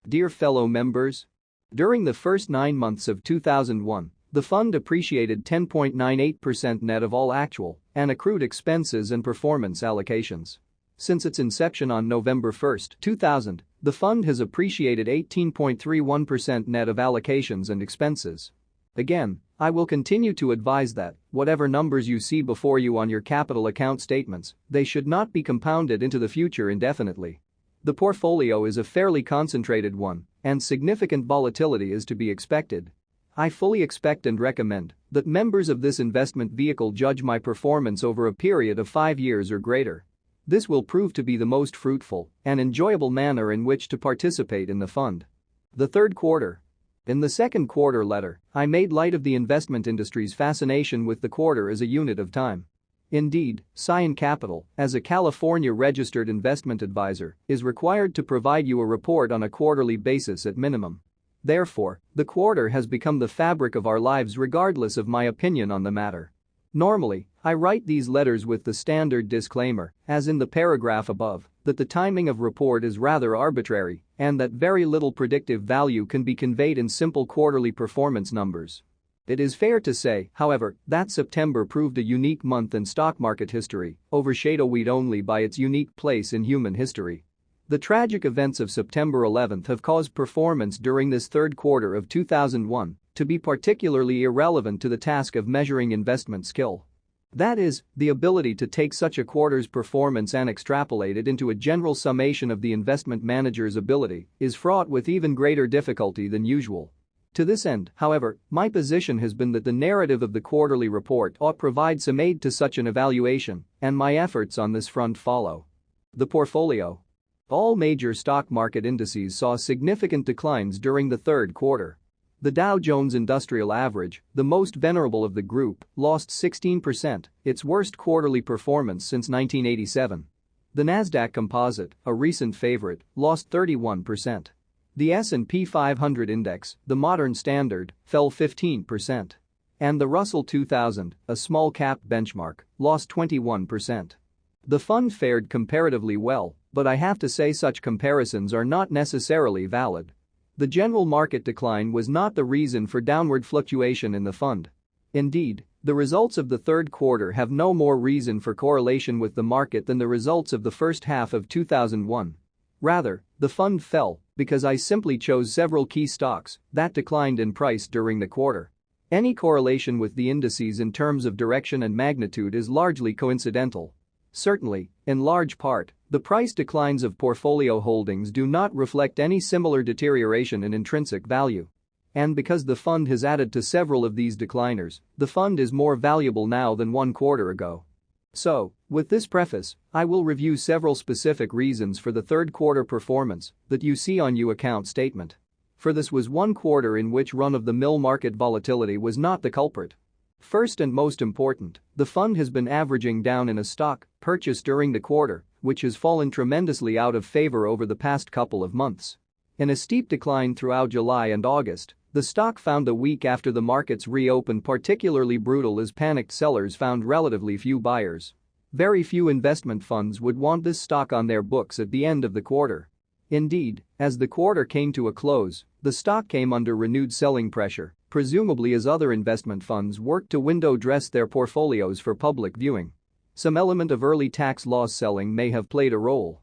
Dear fellow members, during the first 9 months of 2001, the fund appreciated 10.98% net of all actual and accrued expenses and performance allocations. Since its inception on November 1, 2000, the fund has appreciated 18.31% net of allocations and expenses. Again, I will continue to advise that, whatever numbers you see before you on your capital account statements, they should not be compounded into the future indefinitely. The portfolio is a fairly concentrated one, and significant volatility is to be expected. I fully expect and recommend that members of this investment vehicle judge my performance over a period of 5 years or greater. This will prove to be the most fruitful and enjoyable manner in which to participate in the fund. The third quarter. In the second quarter letter, I made light of the investment industry's fascination with the quarter as a unit of time. Indeed, Scion Capital, as a California-registered investment advisor, is required to provide you a report on a quarterly basis at minimum. Therefore, the quarter has become the fabric of our lives regardless of my opinion on the matter. Normally, I write these letters with the standard disclaimer, as in the paragraph above, that the timing of report is rather arbitrary and that very little predictive value can be conveyed in simple quarterly performance numbers. It is fair to say, however, that September proved a unique month in stock market history, overshadowed only by its unique place in human history. The tragic events of September 11 have caused performance during this third quarter of 2001 to be particularly irrelevant to the task of measuring investment skill. That is, the ability to take such a quarter's performance and extrapolate it into a general summation of the investment manager's ability is fraught with even greater difficulty than usual. To this end, however, my position has been that the narrative of the quarterly report ought provide some aid to such an evaluation, and my efforts on this front follow. The portfolio. All major stock market indices saw significant declines during the third quarter. The Dow Jones Industrial Average, the most venerable of the group, lost 16%, its worst quarterly performance since 1987. The Nasdaq Composite, a recent favorite, lost 31%. The S&P 500 index, the modern standard, fell 15%. And the Russell 2000, a small-cap benchmark, lost 21%. The fund fared comparatively well, but I have to say such comparisons are not necessarily valid. The general market decline was not the reason for downward fluctuation in the fund. Indeed, the results of the third quarter have no more reason for correlation with the market than the results of the first half of 2001. Rather, the fund fell because I simply chose several key stocks that declined in price during the quarter. Any correlation with the indices in terms of direction and magnitude is largely coincidental. Certainly, in large part, the price declines of portfolio holdings do not reflect any similar deterioration in intrinsic value. And because the fund has added to several of these decliners, the fund is more valuable now than 1 quarter ago. So, with this preface, I will review several specific reasons for the third quarter performance that you see on your account statement. For this was 1 quarter in which run-of-the-mill market volatility was not the culprit. First and most important, the fund has been averaging down in a stock purchased during the quarter, which has fallen tremendously out of favor over the past couple of months. In a steep decline throughout July and August, the stock found the week after the markets reopened particularly brutal as panicked sellers found relatively few buyers. Very few investment funds would want this stock on their books at the end of the quarter. Indeed, as the quarter came to a close, the stock came under renewed selling pressure, presumably as other investment funds worked to window dress their portfolios for public viewing. Some element of early tax loss selling may have played a role.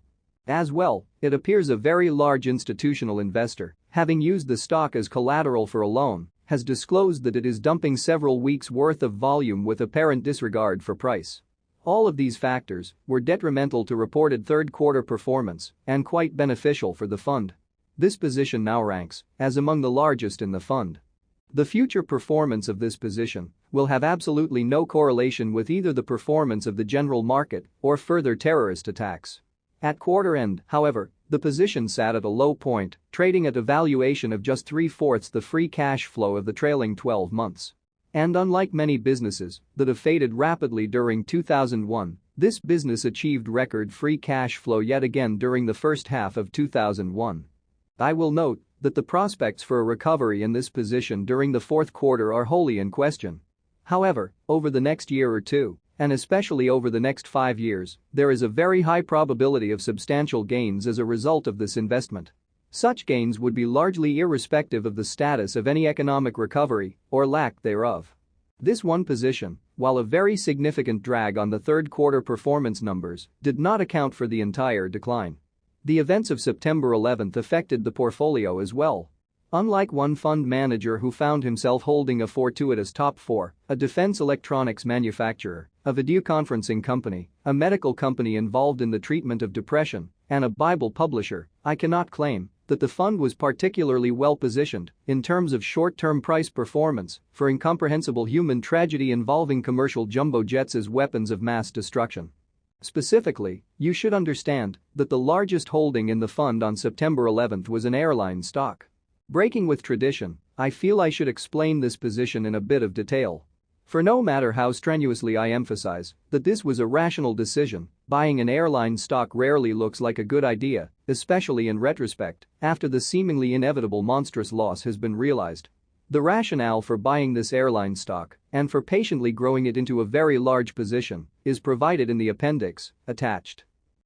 As well, it appears a very large institutional investor, having used the stock as collateral for a loan, has disclosed that it is dumping several weeks' worth of volume with apparent disregard for price. All of these factors were detrimental to reported third quarter performance and quite beneficial for the fund. This position now ranks as among the largest in the fund. The future performance of this position will have absolutely no correlation with either the performance of the general market or further terrorist attacks. At quarter end, however, the position sat at a low point, trading at a valuation of just 3/4 the free cash flow of the trailing 12 months. And unlike many businesses that have faded rapidly during 2001, this business achieved record free cash flow yet again during the first half of 2001. I will note that the prospects for a recovery in this position during the fourth quarter are wholly in question. However, over the next year or two, and especially over the next 5 years, there is a very high probability of substantial gains as a result of this investment. Such gains would be largely irrespective of the status of any economic recovery or lack thereof. This one position, while a very significant drag on the third quarter performance numbers, did not account for the entire decline. The events of September 11 affected the portfolio as well. Unlike one fund manager who found himself holding a fortuitous top 4, a defense electronics manufacturer, a video conferencing company, a medical company involved in the treatment of depression, and a Bible publisher, I cannot claim that the fund was particularly well positioned in terms of short-term price performance for incomprehensible human tragedy involving commercial jumbo jets as weapons of mass destruction. Specifically, you should understand that the largest holding in the fund on September 11 was an airline stock. Breaking with tradition, I feel I should explain this position in a bit of detail. For no matter how strenuously I emphasize that this was a rational decision, buying an airline stock rarely looks like a good idea, especially in retrospect, after the seemingly inevitable monstrous loss has been realized. The rationale for buying this airline stock and for patiently growing it into a very large position is provided in the appendix attached.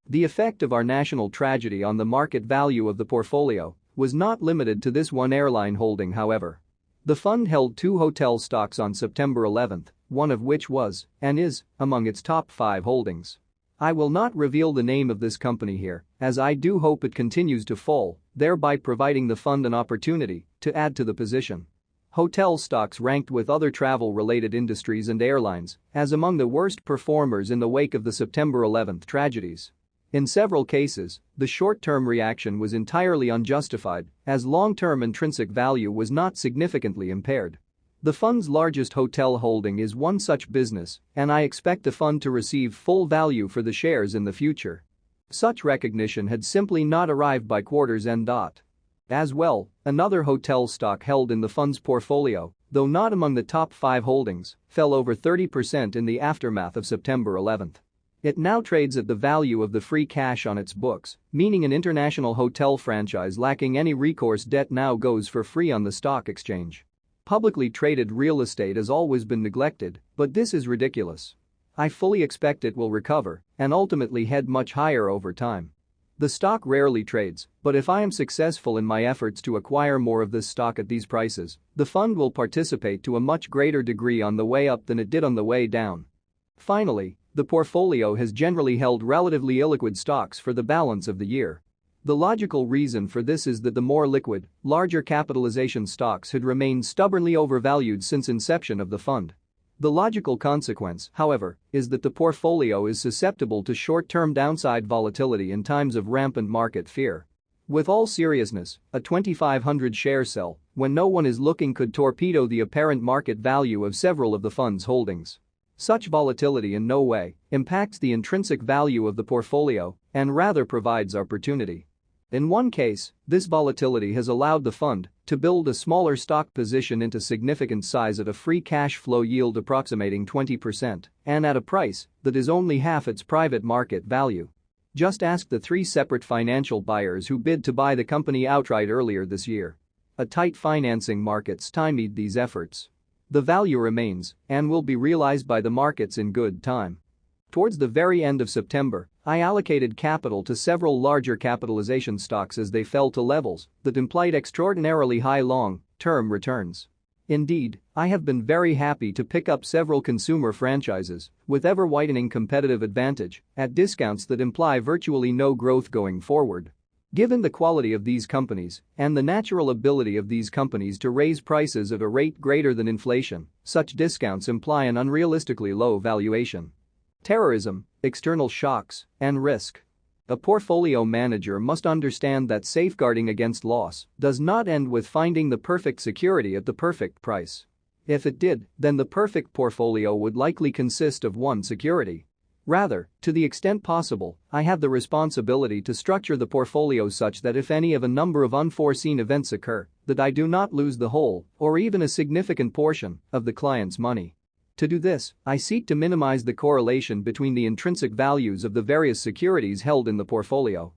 The effect of our national tragedy on the market value of the portfolio was not limited to this one airline holding, however. The fund held 2 hotel stocks on September 11, one of which was, and is, among its top 5 holdings. I will not reveal the name of this company here, as I do hope it continues to fall, thereby providing the fund an opportunity to add to the position. Hotel stocks ranked with other travel-related industries and airlines as among the worst performers in the wake of the September 11 tragedies. In several cases, the short-term reaction was entirely unjustified, as long-term intrinsic value was not significantly impaired. The fund's largest hotel holding is one such business, and I expect the fund to receive full value for the shares in the future. Such recognition had simply not arrived by quarter's end. As well, another hotel stock held in the fund's portfolio, though not among the top 5 holdings, fell over 30% in the aftermath of September 11. It now trades at the value of the free cash on its books, meaning an international hotel franchise lacking any recourse debt now goes for free on the stock exchange. Publicly traded real estate has always been neglected, but this is ridiculous. I fully expect it will recover and ultimately head much higher over time. The stock rarely trades, but if I am successful in my efforts to acquire more of this stock at these prices, the fund will participate to a much greater degree on the way up than it did on the way down. Finally, the portfolio has generally held relatively illiquid stocks for the balance of the year. The logical reason for this is that the more liquid, larger capitalization stocks had remained stubbornly overvalued since inception of the fund. The logical consequence, however, is that the portfolio is susceptible to short-term downside volatility in times of rampant market fear. With all seriousness, a 2,500 share sell, when no one is looking, could torpedo the apparent market value of several of the fund's holdings. Such volatility in no way impacts the intrinsic value of the portfolio and rather provides opportunity. In one case, this volatility has allowed the fund to build a smaller stock position into significant size at a free cash flow yield approximating 20% and at a price that is only half its private market value. Just ask the 3 separate financial buyers who bid to buy the company outright earlier this year. A tight financing market stymied these efforts. The value remains and will be realized by the markets in good time. Towards the very end of September, I allocated capital to several larger capitalization stocks as they fell to levels that implied extraordinarily high long-term returns. Indeed, I have been very happy to pick up several consumer franchises with ever-widening competitive advantage at discounts that imply virtually no growth going forward. Given the quality of these companies and the natural ability of these companies to raise prices at a rate greater than inflation, such discounts imply an unrealistically low valuation. Terrorism, external shocks, and risk. A portfolio manager must understand that safeguarding against loss does not end with finding the perfect security at the perfect price. If it did, then the perfect portfolio would likely consist of one security. Rather, to the extent possible, I have the responsibility to structure the portfolio such that if any of a number of unforeseen events occur, that I do not lose the whole, or even a significant portion, of the client's money. To do this, I seek to minimize the correlation between the intrinsic values of the various securities held in the portfolio.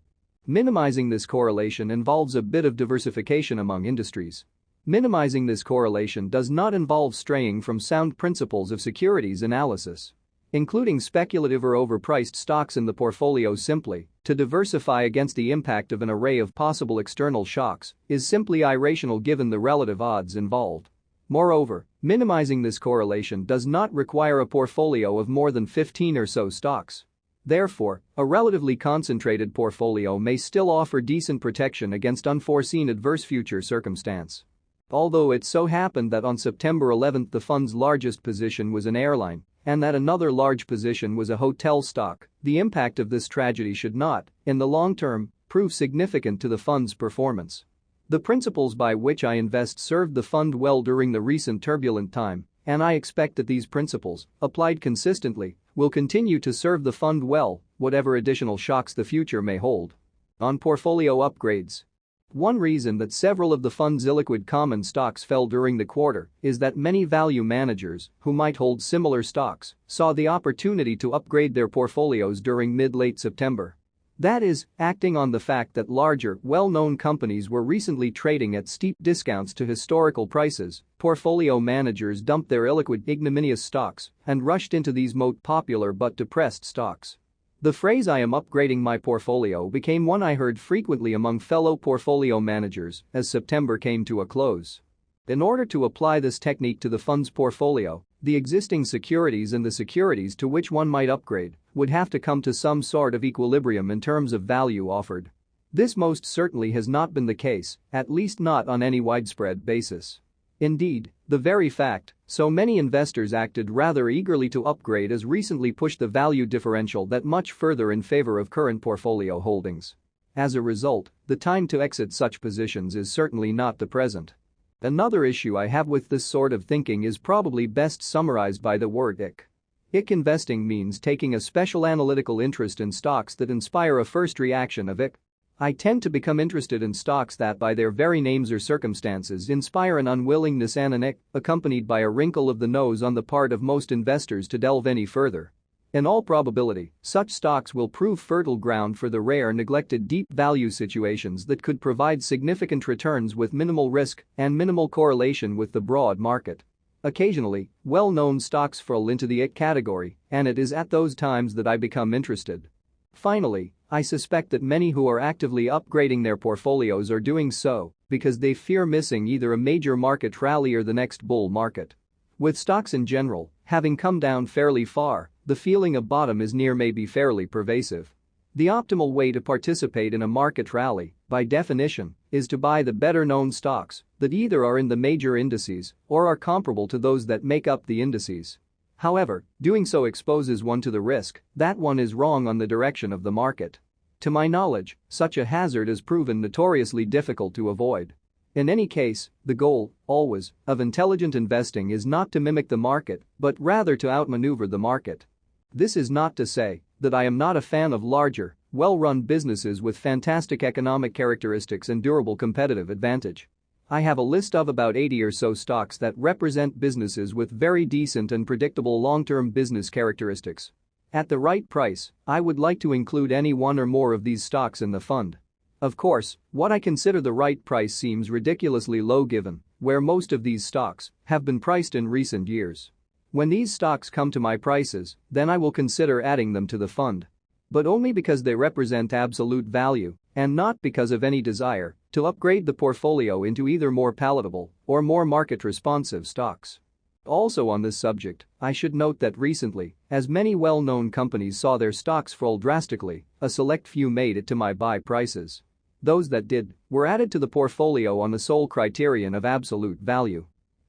Minimizing this correlation involves a bit of diversification among industries. Minimizing this correlation does not involve straying from sound principles of securities analysis. Including speculative or overpriced stocks in the portfolio simply to diversify against the impact of an array of possible external shocks is simply irrational given the relative odds involved. Moreover, minimizing this correlation does not require a portfolio of more than 15 or so stocks. Therefore, a relatively concentrated portfolio may still offer decent protection against unforeseen adverse future circumstance. Although it so happened that on September 11 the fund's largest position was an airline, and that another large position was a hotel stock, the impact of this tragedy should not, in the long term, prove significant to the fund's performance. The principles by which I invest served the fund well during the recent turbulent time, and I expect that these principles, applied consistently, will continue to serve the fund well, whatever additional shocks the future may hold. On portfolio upgrades. One reason that several of the fund's illiquid common stocks fell during the quarter is that many value managers, who might hold similar stocks, saw the opportunity to upgrade their portfolios during mid-late September. That is, acting on the fact that larger, well-known companies were recently trading at steep discounts to historical prices, portfolio managers dumped their illiquid ignominious stocks and rushed into these most popular but depressed stocks. The phrase "I am upgrading my portfolio" became one I heard frequently among fellow portfolio managers as September came to a close. In order to apply this technique to the fund's portfolio, the existing securities and the securities to which one might upgrade would have to come to some sort of equilibrium in terms of value offered. This most certainly has not been the case, at least not on any widespread basis. Indeed, the very fact so many investors acted rather eagerly to upgrade has recently pushed the value differential that much further in favor of current portfolio holdings. As a result, the time to exit such positions is certainly not the present. Another issue I have with this sort of thinking is probably best summarized by the word "ick." Ick investing means taking a special analytical interest in stocks that inspire a first reaction of ick. I tend to become interested in stocks that by their very names or circumstances inspire an unwillingness and an ick, accompanied by a wrinkle of the nose on the part of most investors to delve any further. In all probability, such stocks will prove fertile ground for the rare neglected deep value situations that could provide significant returns with minimal risk and minimal correlation with the broad market. Occasionally, well-known stocks fall into the ick category, and it is at those times that I become interested. Finally, I suspect that many who are actively upgrading their portfolios are doing so because they fear missing either a major market rally or the next bull market. With stocks in general having come down fairly far, the feeling of bottom is near may be fairly pervasive. The optimal way to participate in a market rally, by definition, is to buy the better-known stocks that either are in the major indices or are comparable to those that make up the indices. However, doing so exposes one to the risk that one is wrong on the direction of the market. To my knowledge, such a hazard has proven notoriously difficult to avoid. In any case, the goal, always, of intelligent investing is not to mimic the market, but rather to outmaneuver the market. This is not to say that I am not a fan of larger, well-run businesses with fantastic economic characteristics and durable competitive advantage. I have a list of about 80 or so stocks that represent businesses with very decent and predictable long-term business characteristics. At the right price, I would like to include any one or more of these stocks in the fund. Of course, what I consider the right price seems ridiculously low given where most of these stocks have been priced in recent years. When these stocks come to my prices, then I will consider adding them to the fund. But only because they represent absolute value and not because of any desire to upgrade the portfolio into either more palatable or more market-responsive stocks. Also on this subject, I should note that recently, as many well-known companies saw their stocks fall drastically, a select few made it to my buy prices. Those that did were added to the portfolio on the sole criterion of absolute value.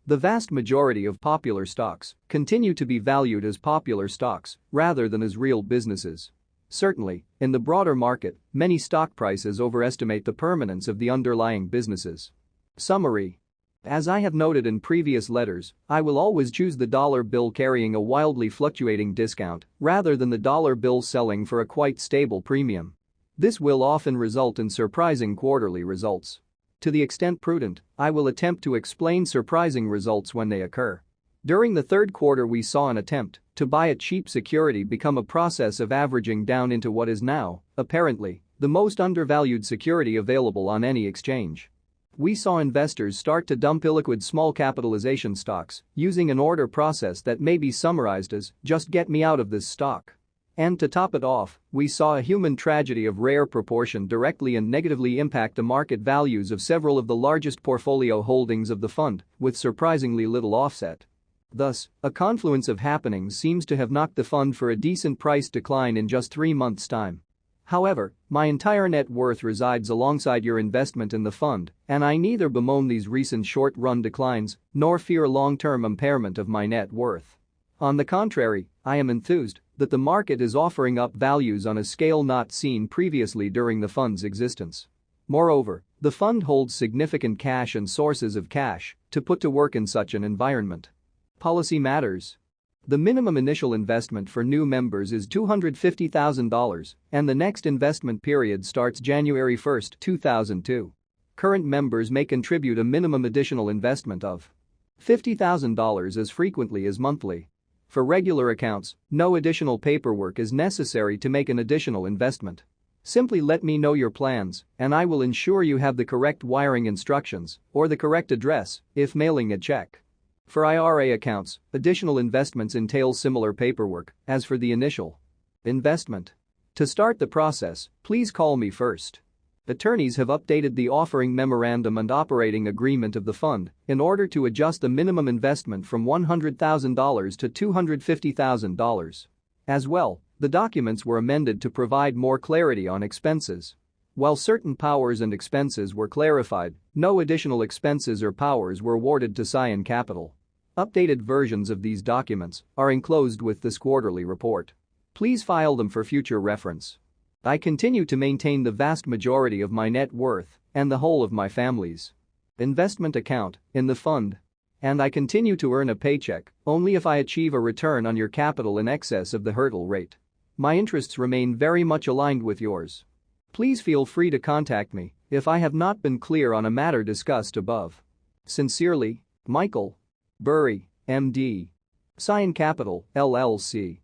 The vast majority of popular stocks continue to be valued as popular stocks rather than as real businesses. Certainly, in the broader market, many stock prices overestimate the permanence of the underlying businesses. Summary. As I have noted in previous letters, I will always choose the dollar bill carrying a wildly fluctuating discount rather than the dollar bill selling for a quite stable premium. This will often result in surprising quarterly results. To the extent prudent, I will attempt to explain surprising results when they occur. During the third quarter we saw an attempt to buy a cheap security become a process of averaging down into what is now, apparently, the most undervalued security available on any exchange. We saw investors start to dump illiquid small capitalization stocks using an order process that may be summarized as, "Just get me out of this stock." And to top it off, we saw a human tragedy of rare proportion directly and negatively impact the market values of several of the largest portfolio holdings of the fund, with surprisingly little offset. Thus, a confluence of happenings seems to have knocked the fund for a decent price decline in just 3 months' time. However, my entire net worth resides alongside your investment in the fund, and I neither bemoan these recent short-run declines nor fear long-term impairment of my net worth. On the contrary, I am enthused that the market is offering up values on a scale not seen previously during the fund's existence. Moreover, the fund holds significant cash and sources of cash to put to work in such an environment. Policy matters. The minimum initial investment for new members is $250,000, and the next investment period starts January 1, 2002. Current members may contribute a minimum additional investment of $50,000 as frequently as monthly. For regular accounts, no additional paperwork is necessary to make an additional investment. Simply let me know your plans, and I will ensure you have the correct wiring instructions or the correct address if mailing a check. For IRA accounts, additional investments entail similar paperwork as for the initial investment. To start the process, please call me first. Attorneys have updated the offering memorandum and operating agreement of the fund in order to adjust the minimum investment from $100,000 to $250,000. As well, the documents were amended to provide more clarity on expenses. While certain powers and expenses were clarified, no additional expenses or powers were awarded to Scion Capital. Updated versions of these documents are enclosed with this quarterly report. Please file them for future reference. I continue to maintain the vast majority of my net worth and the whole of my family's investment account in the fund. And I continue to earn a paycheck only if I achieve a return on your capital in excess of the hurdle rate. My interests remain very much aligned with yours. Please feel free to contact me if I have not been clear on a matter discussed above. Sincerely, Michael Burry, MD. Scion Capital, LLC.